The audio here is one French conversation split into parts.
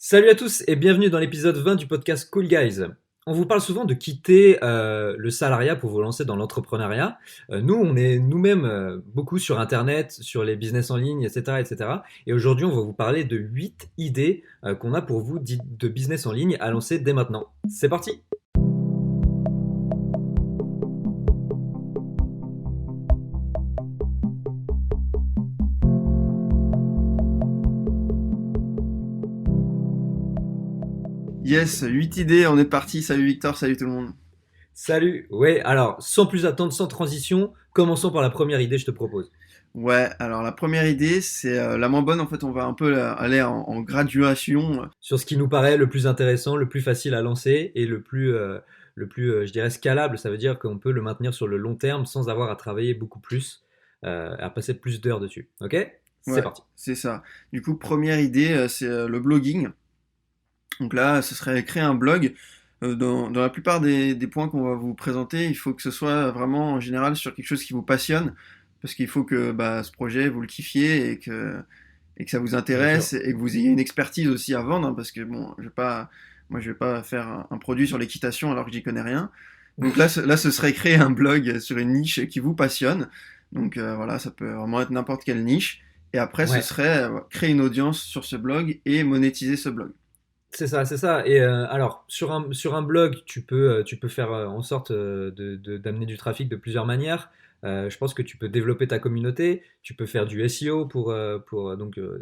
Salut à tous et bienvenue dans l'épisode 20 du podcast Cool Guys. On vous parle souvent de quitter le salariat pour vous lancer dans l'entrepreneuriat. Nous, on est nous-mêmes beaucoup sur Internet, sur les business en ligne, etc. etc. Et aujourd'hui, on va vous parler de 8 idées qu'on a pour vous de business en ligne à lancer dès maintenant. C'est parti. Yes, 8 idées, on est parti. Salut Victor, salut tout le monde. Salut. Ouais, alors sans plus attendre, sans transition, commençons par la première idée, je te propose. Ouais, alors la première idée, c'est la moins bonne. En fait, on va un peu aller en graduation. Sur ce qui nous paraît le plus intéressant, le plus facile à lancer et je dirais, scalable. Ça veut dire qu'on peut le maintenir sur le long terme sans avoir à travailler beaucoup plus, à passer plus d'heures dessus. Ok? C'est Ouais, parti. c'est ça. Du coup, première idée, c'est le blogging. Donc là, ce serait créer un blog. Dans la plupart des points qu'on va vous présenter, il faut que ce soit vraiment en général sur quelque chose qui vous passionne. Parce qu'il faut que ce projet, vous le kiffiez et que ça vous Bien sûr. intéresse et que vous ayez une expertise aussi à vendre, hein, parce que bon, je vais pas faire un produit sur l'équitation alors que j'y connais rien. Donc là, ce serait créer un blog sur une niche qui vous passionne. Donc voilà, ça peut vraiment être n'importe quelle niche. Et après, ce Ouais. serait créer une audience sur ce blog et monétiser ce blog. C'est ça, c'est ça. Et alors, sur un blog, tu peux faire en sorte d'amener du trafic de plusieurs manières. Je pense que tu peux développer ta communauté, tu peux faire du SEO pour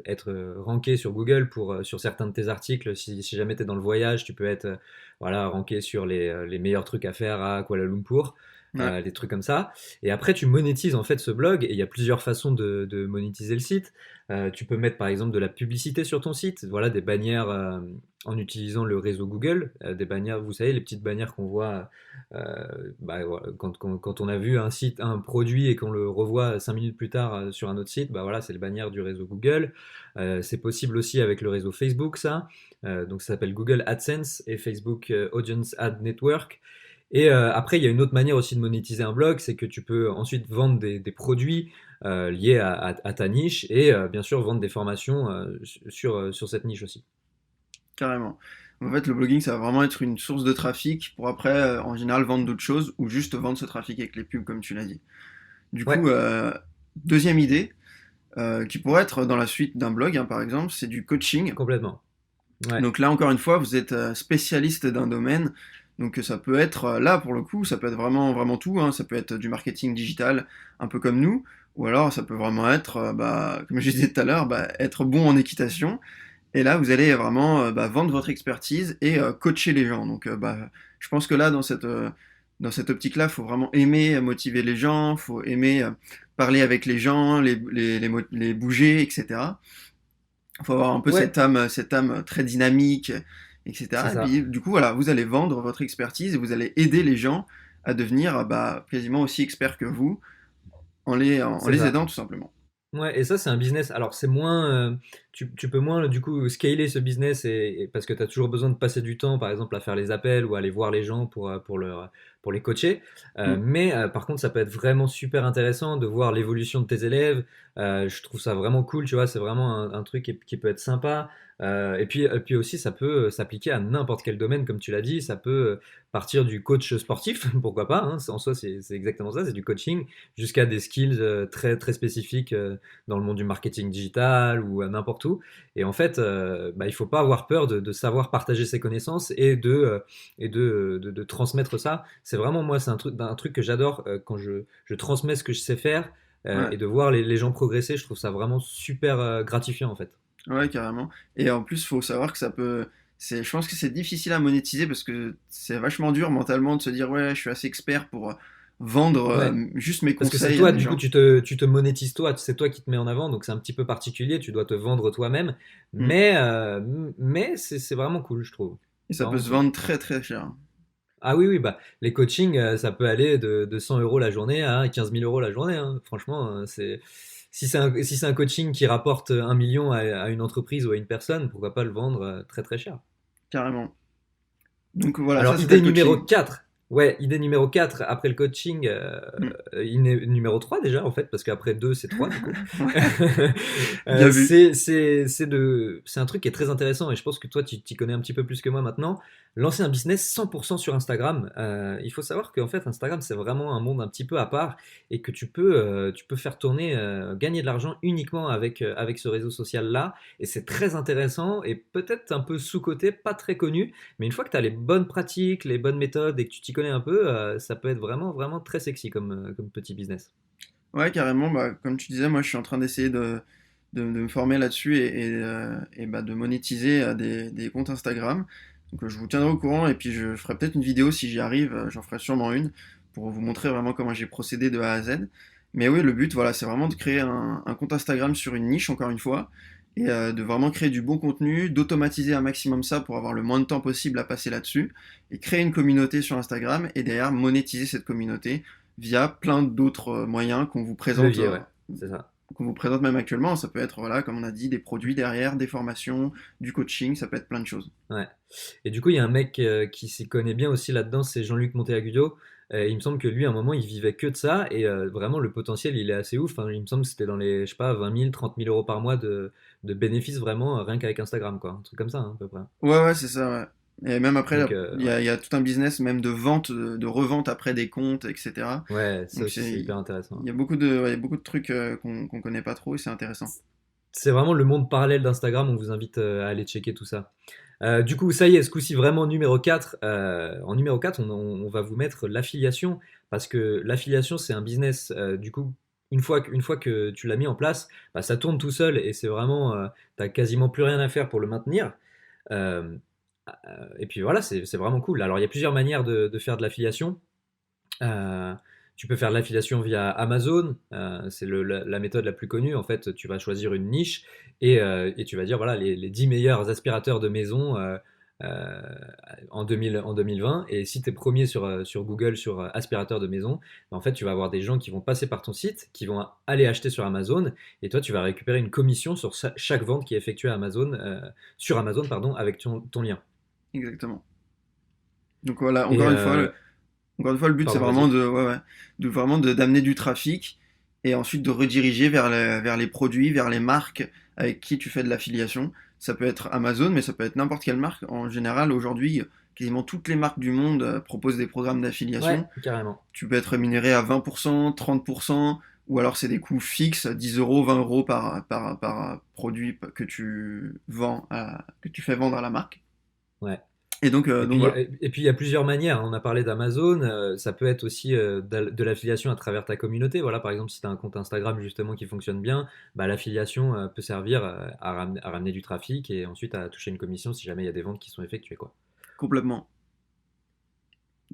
être ranké sur Google sur certains de tes articles. Si jamais tu es dans le voyage, tu peux être voilà, ranké sur les meilleurs trucs à faire à Kuala Lumpur. Ouais, Des trucs comme ça. Et après, tu monétises en fait ce blog. Et il y a plusieurs façons de monétiser le site. Tu peux mettre par exemple de la publicité sur ton site, voilà, des bannières en utilisant le réseau Google, des bannières, vous savez, les petites bannières qu'on voit voilà, quand on a vu un site, un produit et qu'on le revoit 5 minutes plus tard sur un autre site, bah voilà, c'est les bannières du réseau Google. C'est possible aussi avec le réseau Facebook, ça. Donc ça s'appelle Google AdSense et Facebook Audience Ad Network. Et après, il y a une autre manière aussi de monétiser un blog, c'est que tu peux ensuite vendre des produits liés à ta niche et bien sûr vendre des formations sur cette niche aussi. carrément. En fait, le blogging, ça va vraiment être une source de trafic pour après, en général, vendre d'autres choses ou juste vendre ce trafic avec les pubs, comme tu l'as dit. Du Ouais, coup, deuxième idée, qui pourrait être dans la suite d'un blog, hein, par exemple, c'est du coaching. complètement. Ouais. Donc là, encore une fois, vous êtes spécialiste d'un domaine. Donc ça peut être, là, pour le coup, ça peut être vraiment, vraiment tout, hein. Ça peut être du marketing digital, un peu comme nous. Ou alors, ça peut vraiment être, comme je disais tout à l'heure, être bon en équitation. Et là, vous allez vraiment vendre votre expertise et coacher les gens. Donc, je pense que là, dans cette optique-là, il faut vraiment aimer motiver les gens, il faut aimer parler avec les gens, les bouger, etc. Il faut avoir un peu Ouais, cette âme très dynamique, c'est etc. Et ça. puis, du coup, voilà, vous allez vendre votre expertise et vous allez aider les gens à devenir quasiment aussi experts que vous en C'est les ça. aidant tout simplement. Ouais, et ça, c'est un business. Alors, c'est moins. Tu peux moins, du coup, scaler ce business parce que tu as toujours besoin de passer du temps, par exemple, à faire les appels ou à aller voir les gens pour les coacher. Mm. Mais par contre, ça peut être vraiment super intéressant de voir l'évolution de tes élèves. Je trouve ça vraiment cool, tu vois. C'est vraiment un truc qui peut être sympa. Et puis aussi, ça peut s'appliquer à n'importe quel domaine, comme tu l'as dit. Ça peut partir du coach sportif, pourquoi pas, hein. En soi, c'est exactement ça, c'est du coaching, jusqu'à des skills très, très spécifiques dans le monde du marketing digital ou à n'importe où. Et en fait, il faut pas avoir peur de savoir partager ses connaissances et de transmettre ça. C'est vraiment, moi, c'est un truc que j'adore quand je transmets ce que je sais faire Ouais. et de voir les gens progresser. Je trouve ça vraiment super gratifiant, en fait. Ouais, carrément. Et en plus, faut savoir que je pense que c'est difficile à monétiser parce que c'est vachement dur mentalement de se dire, ouais, je suis assez expert pour vendre Ouais. juste mes Parce que c'est conseils à toi, des du coup, gens. tu te monétises toi, c'est toi qui te mets en avant, donc c'est un petit peu particulier, tu dois te vendre toi-même, Mm. mais c'est vraiment cool, je trouve. Et C'est ça peut vraiment se cool. vendre très très cher. Ah oui, oui, bah, les coachings, ça peut aller de 100 euros la journée à 15 000 euros la journée, hein. Franchement, si c'est un coaching qui rapporte 1 million à une entreprise ou à une personne, pourquoi pas le vendre très très cher. Carrément. Donc voilà, ça Alors, c'était idée le numéro coaching. 4. Ouais, idée numéro 4 après le coaching, Hmm. numéro 3 déjà en fait, parce qu'après 2 c'est 3 du coup. Ouais, bien vu. C'est un truc qui est très intéressant et je pense que toi tu t'y connais un petit peu plus que moi maintenant. Lancer un business 100% sur Instagram. Il faut savoir qu'en fait Instagram c'est vraiment un monde un petit peu à part et que tu peux faire tourner, gagner de l'argent uniquement avec ce réseau social-là. Et c'est très intéressant et peut-être un peu sous-coté, pas très connu. Mais une fois que tu as les bonnes pratiques, les bonnes méthodes et que tu t'y connais un peu, ça peut être vraiment, vraiment très sexy comme petit business. Ouais, carrément. Bah, comme tu disais, moi, je suis en train d'essayer de me former là-dessus et bah, de monétiser des comptes Instagram. Donc, je vous tiendrai au courant et puis je ferai peut-être une vidéo si j'y arrive. J'en ferai sûrement une pour vous montrer vraiment comment j'ai procédé de A à Z. Mais oui, le but, voilà, c'est vraiment de créer un compte Instagram sur une niche, encore une fois, et de vraiment créer du bon contenu, d'automatiser un maximum ça pour avoir le moins de temps possible à passer là-dessus, et créer une communauté sur Instagram, et derrière monétiser cette communauté via plein d'autres moyens Levier, ouais, c'est ça. qu'on vous présente même actuellement. Ça peut être, voilà, comme on a dit, des produits derrière, des formations, du coaching, ça peut être plein de choses. Ouais. Et du coup, il y a un mec qui s'y connaît bien aussi là-dedans, c'est Jean-Luc Monteagudo. Il me semble que lui, à un moment, il vivait que de ça et vraiment, le potentiel, il est assez ouf. Enfin, il me semble que c'était dans les, je sais pas, 20 000, 30 000 euros par mois de bénéfices vraiment rien qu'avec Instagram, quoi. Un truc comme ça, hein, à peu près. Ouais, ouais, c'est ça, ouais. Et même après, Donc, ouais. il y a tout un business même de vente, de revente après des comptes, etc. Ouais, ça Donc aussi, c'est c'est, hyper intéressant. il y a beaucoup ouais, il y a beaucoup de trucs qu'on connaît pas trop et c'est intéressant. C'est vraiment le monde parallèle d'Instagram. On vous invite à aller checker tout ça. Du coup, ça y est, ce coup-ci, vraiment numéro 4. En numéro 4, on va vous mettre l'affiliation. Parce que l'affiliation, c'est un business. Du coup, une fois que tu l'as mis en place, bah, ça tourne tout seul et c'est vraiment. T'as quasiment plus rien à faire pour le maintenir. Euh, et puis voilà, c'est vraiment cool. Alors, il y a plusieurs manières de faire de l'affiliation. Euh, Tu peux faire de l'affiliation via Amazon, c'est la méthode la plus connue. En fait, tu vas choisir une niche et tu vas dire voilà les 10 meilleurs aspirateurs de maison euh, en 2020. Et si tu es premier sur Google sur aspirateur de maison, ben, en fait, tu vas avoir des gens qui vont passer par ton site, qui vont aller acheter sur Amazon et toi, tu vas récupérer une commission sur chaque vente qui est effectuée à Amazon, sur Amazon pardon, avec ton lien. Exactement. Donc voilà, Et encore une fois, le but c'est pardon, vraiment vas-y. d'amener du trafic et ensuite de rediriger vers les produits, vers les marques avec qui tu fais de l'affiliation. Ça peut être Amazon, mais ça peut être n'importe quelle marque. En général, aujourd'hui, quasiment toutes les marques du monde proposent des programmes Ouais, d'affiliation. carrément. Tu peux être rémunéré à 20%, 30%, ou alors c'est des coûts fixes, 10 euros, 20 euros par produit que tu vends, que tu fais vendre à la marque. Ouais. Donc voilà. Et puis il y a plusieurs manières. On a parlé d'Amazon, ça peut être aussi de l'affiliation à travers ta communauté. Voilà, par exemple, si tu as un compte Instagram justement qui fonctionne bien, bah, l'affiliation peut servir à ramener du trafic et ensuite à toucher une commission si jamais il y a des ventes qui sont effectuées, quoi. Complètement.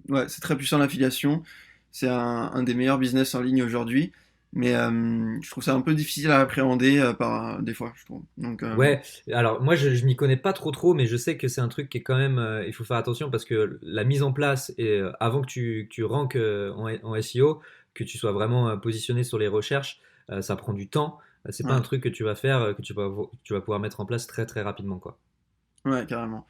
Ouais, c'est très puissant l'affiliation. C'est un des meilleurs business en ligne aujourd'hui. Mais je trouve ça un peu difficile à appréhender des fois, je trouve. Donc, Ouais, alors moi je m'y connais pas trop, mais je sais que c'est un truc qui est quand même, il faut faire attention parce que la mise en place et avant que tu rankes en SEO, que tu sois vraiment positionné sur les recherches, ça prend du temps. C'est pas un ouais, truc que tu vas faire, tu vas pouvoir mettre en place très rapidement, quoi. ouais, carrément.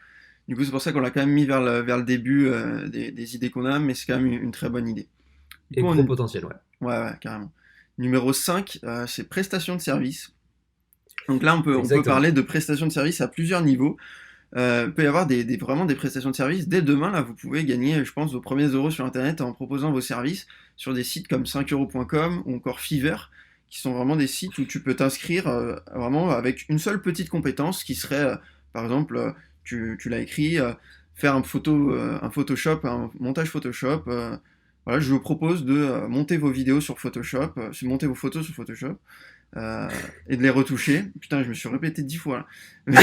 Du coup, c'est pour ça qu'on l'a quand même mis vers le début des idées qu'on a, mais c'est quand même une très bonne idée. Du Et coup, gros potentiel, ouais. ouais, ouais, carrément. Numéro 5, c'est prestation de service. Donc là, on peut Exactement. parler de prestation de service à plusieurs niveaux. Il peut y avoir vraiment des prestations de services. Dès demain, là, vous pouvez gagner, je pense, vos premiers euros sur Internet en proposant vos services sur des sites comme 5euros.com ou encore Fiverr, qui sont vraiment des sites où tu peux t'inscrire vraiment avec une seule petite compétence qui serait, par exemple, tu l'as écrit, faire un Photoshop, un montage Photoshop. Voilà, je vous propose de monter vos vidéos sur Photoshop, monter vos photos sur Photoshop euh, et de les retoucher. Putain, je me suis répété 10 fois là.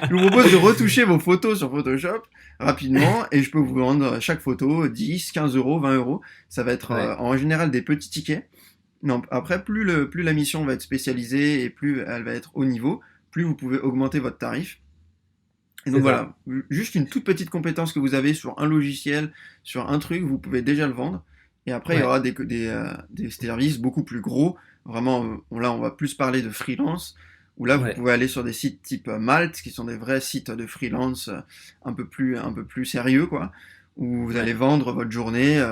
Je vous propose de retoucher vos photos sur Photoshop rapidement et je peux vous vendre chaque photo 10, 15 euros, 20 euros. Ça va être Ouais, en général des petits tickets. Non, après, plus la mission va être spécialisée et plus elle va être haut niveau, plus vous pouvez augmenter votre tarif. Et donc c'est ça. voilà, juste une toute petite compétence que vous avez sur un logiciel, sur un truc, vous pouvez déjà le vendre. Et après, il y Ouais, aura des services beaucoup plus gros. Vraiment, là, on va plus parler de freelance, où là, vous ouais. pouvez aller sur des sites type Malte, qui sont des vrais sites de freelance un peu plus sérieux, quoi. où vous allez Ouais, vendre votre journée,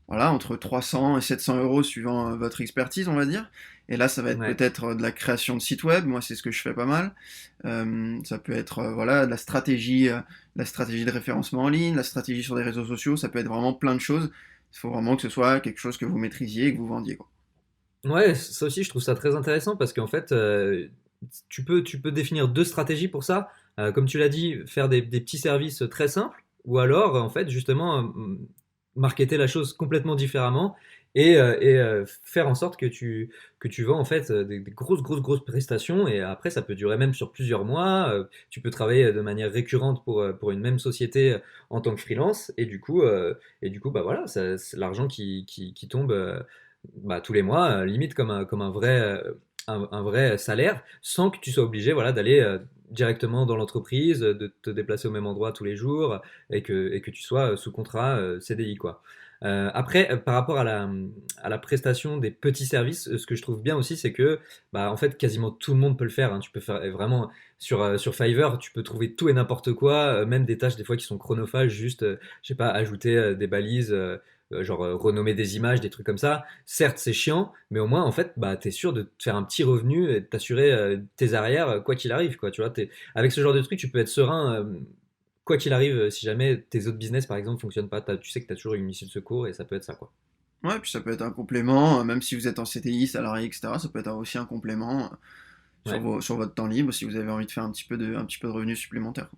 voilà, entre 300 et 700 euros suivant votre expertise, on va dire. Et là, ça va être ouais. peut-être de la création de site web. Moi, c'est ce que je fais pas mal. Ça peut être voilà, de la stratégie de référencement en ligne, la stratégie sur les réseaux sociaux. Ça peut être vraiment plein de choses. Il faut vraiment que ce soit quelque chose que vous maîtrisiez et que vous vendiez, quoi. Ouais, ça aussi, je trouve ça très intéressant parce qu'en fait, tu peux définir deux stratégies pour ça. Comme tu l'as dit, faire des petits services très simples ou alors, en fait, justement, marketer la chose complètement différemment et faire en sorte que tu vends en fait des grosses, grosses, grosses prestations et après, ça peut durer même sur plusieurs mois. Tu peux travailler de manière récurrente pour une même société en tant que freelance et du coup, bah voilà, c'est l'argent qui tombe. Bah, tous les mois, limite comme un vrai salaire, sans que tu sois obligé voilà, d'aller directement dans l'entreprise, de te déplacer au même endroit tous les jours et que tu sois sous contrat CDI, quoi. Après, par rapport à la prestation des petits services, ce que je trouve bien aussi, c'est que bah, en fait, quasiment tout le monde peut le faire, hein. Tu peux faire vraiment sur Fiverr, tu peux trouver tout et n'importe quoi, même des tâches des fois qui sont chronophages, juste, je sais pas, ajouter des balises, genre renommer des images, des trucs comme ça. Certes, c'est chiant, mais au moins, en fait, bah, t'es sûr de te faire un petit revenu et de t'assurer tes arrières, quoi qu'il arrive, quoi. Tu vois, avec ce genre de truc, tu peux être serein, quoi qu'il arrive, si jamais tes autres business, par exemple, fonctionnent pas. Tu sais que tu as toujours une issue de secours et ça peut être ça, quoi. Ouais, puis ça peut être un complément, même si vous êtes en CDI, salarié, etc. Ça peut être aussi un complément Ouais, sur votre temps libre si vous avez envie de faire un petit peu de revenus supplémentaires.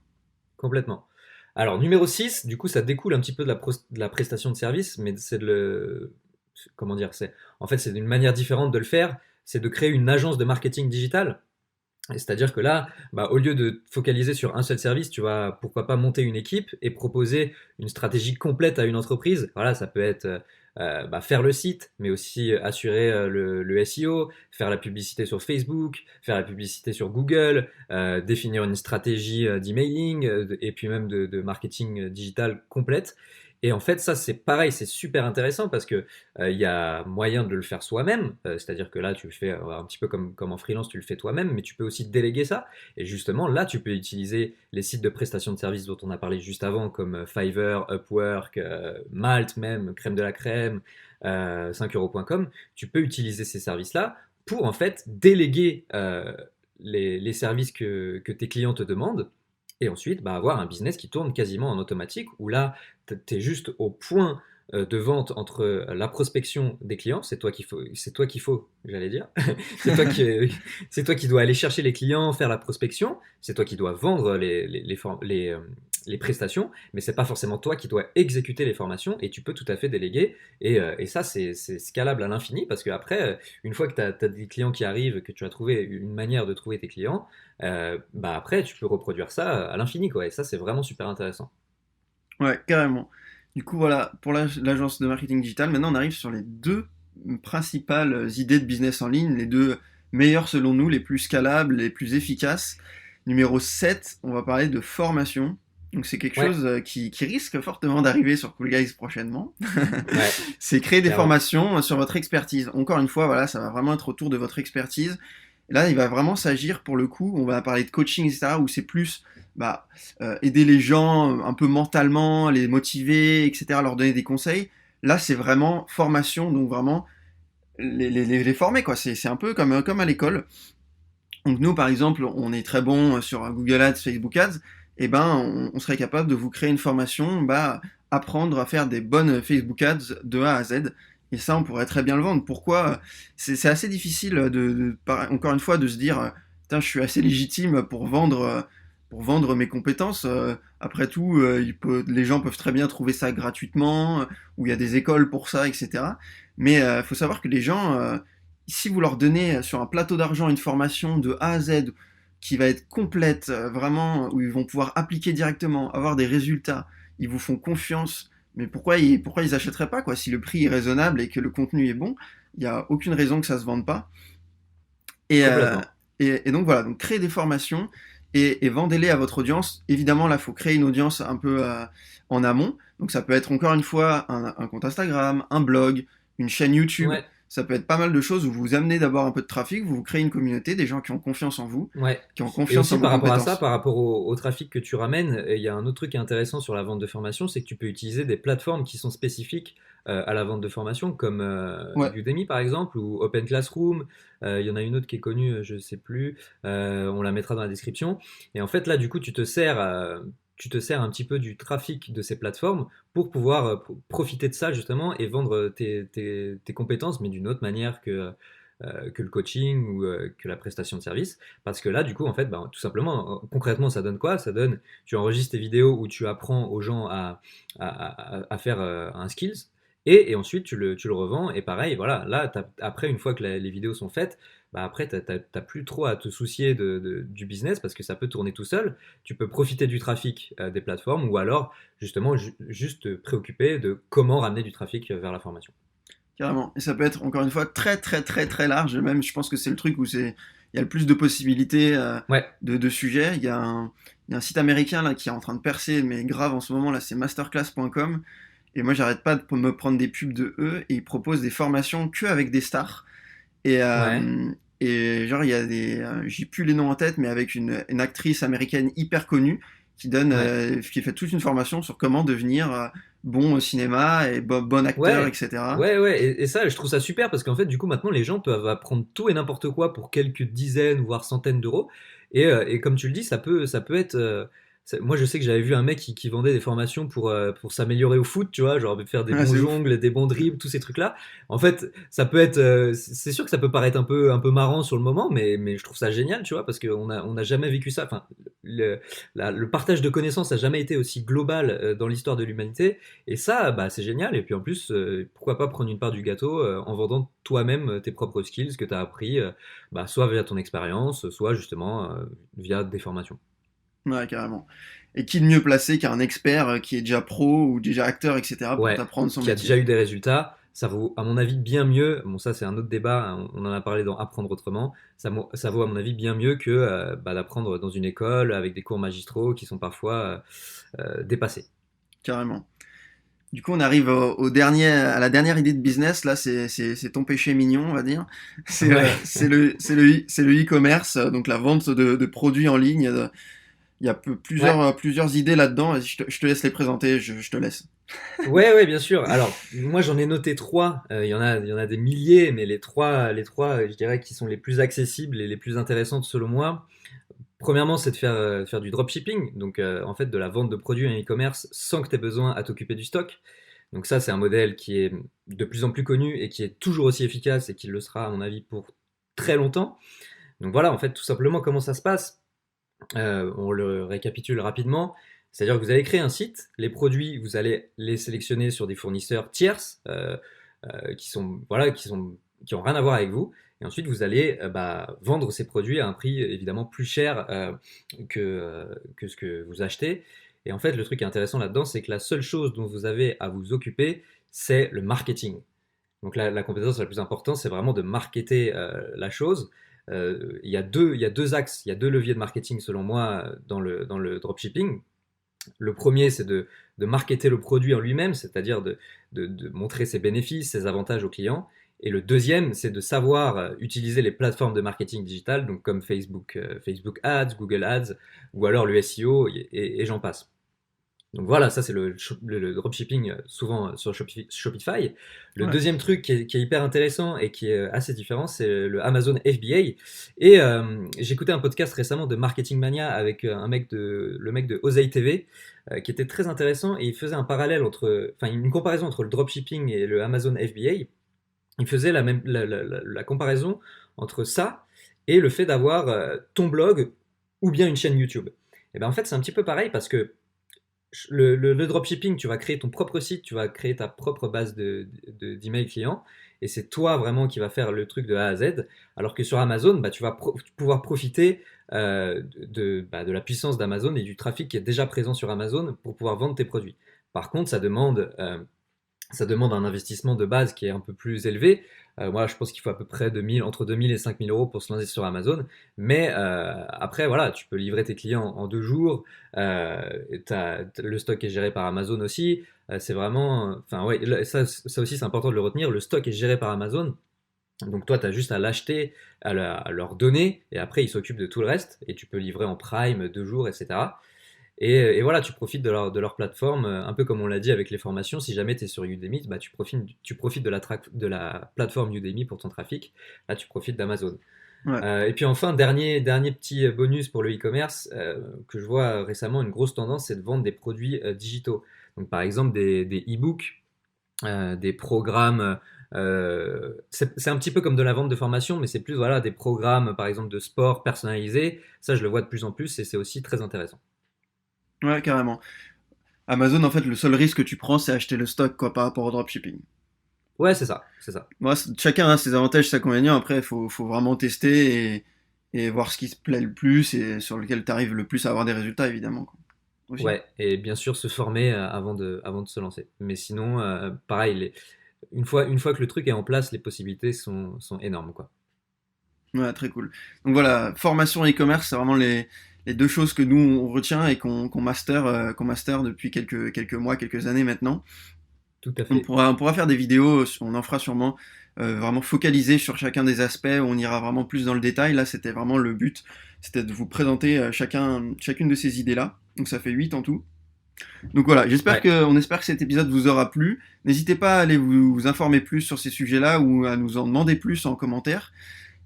complètement. Alors, numéro 6 du coup, ça découle un petit peu de la prestation de service, mais c'est de le. Comment dire? En fait, c'est une manière différente de le faire. C'est de créer une agence de marketing digital. C'est-à-dire que là, bah, au lieu de te focaliser sur un seul service, tu vas pourquoi pas monter une équipe et proposer une stratégie complète à une entreprise. Voilà, ça peut être bah, faire le site, mais aussi assurer le SEO, faire la publicité sur Facebook, faire la publicité sur Google, définir une stratégie d'emailing et puis même de marketing digital complète. Et en fait, ça, c'est pareil, c'est super intéressant parce que il y a moyen de le faire soi-même, c'est-à-dire que là, tu le fais un petit peu comme en freelance, tu le fais toi-même, mais tu peux aussi déléguer ça. Et justement, là, tu peux utiliser les sites de prestation de services dont on a parlé juste avant, comme Fiverr, Upwork, Malte même, Crème de la Crème, 5euros.com. Tu peux utiliser ces services-là pour en fait déléguer les services que tes clients te demandent. Et ensuite, bah, avoir un business qui tourne quasiment en automatique, où là, tu es juste au point de vente entre la prospection des clients, c'est toi qu'il faut, j'allais dire. c'est toi qui, c'est toi qui dois aller chercher les clients, faire la prospection, c'est toi qui dois vendre les prestations, mais c'est pas forcément toi qui dois exécuter les formations et tu peux tout à fait déléguer. Et ça, c'est scalable à l'infini parce qu'après, une fois que tu as des clients qui arrivent, que tu as trouvé une manière de trouver tes clients, bah après, tu peux reproduire ça à l'infini, quoi. Et ça, c'est vraiment super intéressant. Ouais, carrément. Du coup, voilà, pour l'agence de marketing digital, maintenant on arrive sur les deux principales idées de business en ligne, les deux meilleures selon nous, les plus scalables, les plus efficaces. Numéro 7, on va parler de formation. Donc c'est quelque Ouais, chose qui risque fortement d'arriver sur Cool Guys prochainement. ouais, C'est créer des clairement. formations sur votre expertise. Encore une fois, voilà, ça va vraiment être autour de votre expertise. Et là, il va vraiment s'agir, pour le coup, on va parler de coaching, etc., où c'est plus bah, aider les gens un peu mentalement, les motiver, etc., leur donner des conseils. Là, c'est vraiment formation, donc vraiment les former, quoi. C'est un peu comme à l'école. Donc nous, par exemple, on est très bon sur Google Ads, Facebook Ads, et ben on serait capable de vous créer une formation, bah, apprendre à faire des bonnes Facebook Ads de A à Z. Et ça, on pourrait très bien le vendre. Pourquoi? C'est assez difficile encore une fois, de se dire, putain, je suis assez légitime pour vendre mes compétences. Après tout, les gens peuvent très bien trouver ça gratuitement, ou il y a des écoles pour ça, etc. Mais il faut savoir que les gens, si vous leur donnez sur un plateau d'argent une formation de A à Z qui va être complète, vraiment, où ils vont pouvoir appliquer directement, avoir des résultats, ils vous font confiance, mais pourquoi ils achèteraient pas, quoi? Si le prix est raisonnable et que le contenu est bon, il n'y a aucune raison que ça se vende pas. Et, euh, Complètement. et donc voilà, donc créez des formations et vendez-les à votre audience. Évidemment, là, il faut créer une audience un peu en amont. Donc ça peut être encore une fois un compte Instagram, un blog, une chaîne YouTube. Ouais, ça peut être pas mal de choses où vous amenez d'abord un peu de trafic, vous créez une communauté, des gens qui ont confiance en vous, Ouais. qui ont Et confiance aussi en vos par rapport à ça, compétences. par rapport au trafic que tu ramènes, il y a un autre truc qui est intéressant sur la vente de formation, c'est que tu peux utiliser des plateformes qui sont spécifiques à la vente de formation, comme Ouais, Udemy par exemple, ou Open Classroom. Il y en a une autre qui est connue, je sais plus. On la mettra dans la description. Et en fait, là, du coup, tu te sers un petit peu du trafic de ces plateformes pour pouvoir profiter de ça justement et vendre tes compétences, mais d'une autre manière que le coaching ou que la prestation de service. Parce que là, du coup, en fait, ben, tout simplement, concrètement, ça donne quoi? Ça donne, tu enregistres tes vidéos où tu apprends aux gens à faire un skills. Et ensuite, tu le revends. Et pareil, voilà, là, après, une fois que les vidéos sont faites, bah après, t'as plus trop à te soucier du business parce que ça peut tourner tout seul. Tu peux profiter du trafic des plateformes ou alors, justement, juste te préoccuper de comment ramener du trafic vers la formation. carrément. Et ça peut être encore une fois très très très très large. Même, je pense que c'est le truc où il y a le plus de possibilités Ouais, de sujets. Il y a un site américain là qui est en train de percer, mais grave en ce moment là, c'est masterclass.com. Et moi, j'arrête pas de me prendre des pubs de eux et ils proposent des formations que avec des stars. Et, ouais, genre, il y a j'ai plus les noms en tête, mais avec une actrice américaine hyper connue ouais. qui fait toute une formation sur comment devenir bon au cinéma et bon acteur, Ouais, etc. ouais, et ça, je trouve ça super parce qu'en fait, du coup, maintenant, les gens peuvent apprendre tout et n'importe quoi pour quelques dizaines, voire centaines d'euros. Et comme tu le dis, ça peut être. Moi, je sais que j'avais vu un mec qui vendait des formations pour s'améliorer au foot, tu vois, genre faire des Ouais, bons c'est ouf. jongles, des bons dribbles, tous ces trucs-là. En fait, ça peut être. C'est sûr que ça peut paraître un peu marrant sur le moment, mais je trouve ça génial, tu vois, parce on a jamais vécu ça. Enfin, le, le partage de connaissances a jamais été aussi global dans l'histoire de l'humanité. Et ça, bah, c'est génial. Et puis en plus, pourquoi pas prendre une part du gâteau en vendant toi-même tes propres skills que tu as appris, bah, soit via ton expérience, soit justement via des formations. Ouais, carrément. Et qui de mieux placé qu'un expert qui est déjà pro ou déjà acteur, etc., pour Ouais, t'apprendre son qui a métier. déjà eu des résultats, ça vaut à mon avis bien mieux. Bon, ça c'est un autre débat, hein, on en a parlé dans Apprendre autrement. Ça vaut à mon avis bien mieux que bah, d'apprendre dans une école avec des cours magistraux qui sont parfois dépassés. Carrément. Du coup, on arrive à la dernière idée de business. Là, c'est ton péché mignon, on va dire. Ouais. C'est le e-commerce, donc la vente de produits en ligne. Il y a Ouais. plusieurs idées là-dedans. Vas-y, je te laisse les présenter, je te laisse. Ouais, bien sûr. Alors, moi, j'en ai noté trois. Il y en a des milliers, mais les trois, je dirais, qui sont les plus accessibles et les plus intéressantes selon moi. Premièrement, c'est de faire du dropshipping, donc en fait de la vente de produits en e-commerce sans que tu aies besoin à t'occuper du stock. Donc ça, c'est un modèle qui est de plus en plus connu et qui est toujours aussi efficace et qui le sera, à mon avis, pour très longtemps. Donc voilà, en fait, tout simplement, comment ça se passe. On le récapitule rapidement. C'est-à-dire que vous allez créer un site, les produits, vous allez les sélectionner sur des fournisseurs tierces qui sont, voilà, qui ont rien à voir avec vous. Et ensuite, vous allez bah, vendre ces produits à un prix évidemment plus cher que ce que vous achetez. Et en fait, le truc qui est intéressant là-dedans, c'est que la seule chose dont vous avez à vous occuper, c'est le marketing. Donc la compétence la plus importante, c'est vraiment de marketer la chose. Il y a deux axes, il y a deux leviers de marketing selon moi dans le dropshipping. Le premier, c'est de marketer le produit en lui-même, c'est-à-dire de montrer ses bénéfices, ses avantages aux clients. Et le deuxième, c'est de savoir utiliser les plateformes de marketing digital, donc comme Facebook, Facebook Ads, Google Ads, ou alors le SEO, et j'en passe. Donc voilà, ça c'est le dropshipping souvent sur Shopify. Le Ouais. deuxième truc qui est hyper intéressant et qui est assez différent, c'est le Amazon FBA. Et j'ai écouté un podcast récemment de Marketing Mania avec le mec de Osei TV, qui était très intéressant et il faisait un parallèle enfin une comparaison entre le dropshipping et le Amazon FBA. Il faisait la comparaison entre ça et le fait d'avoir ton blog ou bien une chaîne YouTube. Et ben en fait c'est un petit peu pareil parce que le dropshipping, tu vas créer ton propre site, tu vas créer ta propre base d'email client, et c'est toi vraiment qui va faire le truc de A à Z. Alors que sur Amazon, bah, tu vas pouvoir profiter bah, de la puissance d'Amazon et du trafic qui est déjà présent sur Amazon pour pouvoir vendre tes produits. Par contre, ça demande un investissement de base qui est un peu plus élevé. Moi, je pense qu'il faut à peu près entre 2000 et 5000 euros pour se lancer sur Amazon. Mais après, voilà, tu peux livrer tes clients en 2 jours. Le stock est géré par Amazon aussi. C'est vraiment. Enfin, ouais, ça aussi, c'est important de le retenir. Le stock est géré par Amazon. Donc toi, tu as juste à l'acheter, à leur donner, et après ils s'occupent de tout le reste, et tu peux livrer en prime, 2 jours, etc. Et voilà, tu profites de leur plateforme, un peu comme on l'a dit avec les formations. Si jamais tu es sur Udemy, bah, tu profites de la plateforme Udemy pour ton trafic. Là, tu profites d'Amazon. Ouais. Et puis enfin, dernier petit bonus pour le e-commerce, que je vois récemment, une grosse tendance, c'est de vendre des produits digitaux. Donc par exemple des e-books, des programmes. C'est un petit peu comme de la vente de formation, mais c'est plus voilà, des programmes par exemple de sport personnalisés. Ça, je le vois de plus en plus et c'est aussi très intéressant. Ouais, carrément. Amazon, en fait, le seul risque que tu prends, c'est acheter le stock, quoi, par rapport au dropshipping. Ouais, c'est ça, c'est ça. Moi, chacun a ses avantages, ses inconvénients. Après, faut vraiment tester et voir ce qui se plaît le plus et sur lequel tu arrives le plus à avoir des résultats, évidemment, quoi. Aussi. Ouais, et bien sûr se former avant de se lancer. Mais sinon, pareil, une fois que le truc est en place, les possibilités sont énormes, quoi. Ouais, très cool. Donc voilà, formation et e-commerce, c'est vraiment les deux choses que nous on retient et qu'on master depuis quelques mois, quelques années maintenant. Tout à fait. On pourra faire des vidéos, on en fera sûrement vraiment focalisées sur chacun des aspects, où on ira vraiment plus dans le détail. Là, c'était vraiment le but, c'était de vous présenter chacune de ces idées-là. Donc ça fait 8 en tout. Donc voilà, Ouais. on espère que cet épisode vous aura plu. N'hésitez pas à aller vous informer plus sur ces sujets-là ou à nous en demander plus en commentaire.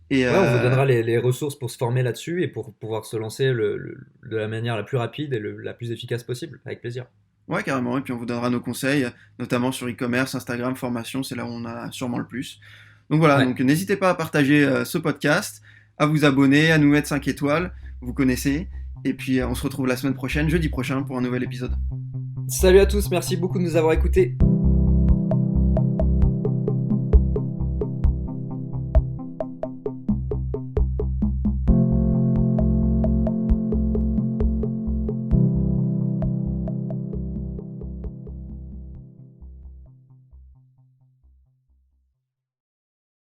Et Ouais, on vous donnera les ressources pour se former là-dessus et pour pouvoir se lancer de la manière la plus rapide et la plus efficace possible, avec plaisir. ouais, carrément. Et puis on vous donnera nos conseils, notamment sur e-commerce, Instagram, formation, c'est là où on a sûrement le plus. Donc voilà, Ouais, donc n'hésitez pas à partager ce podcast, à vous abonner, à nous mettre 5 étoiles, vous connaissez. Et puis on se retrouve la semaine prochaine, jeudi prochain, pour un nouvel épisode. salut à tous, merci beaucoup de nous avoir écoutés.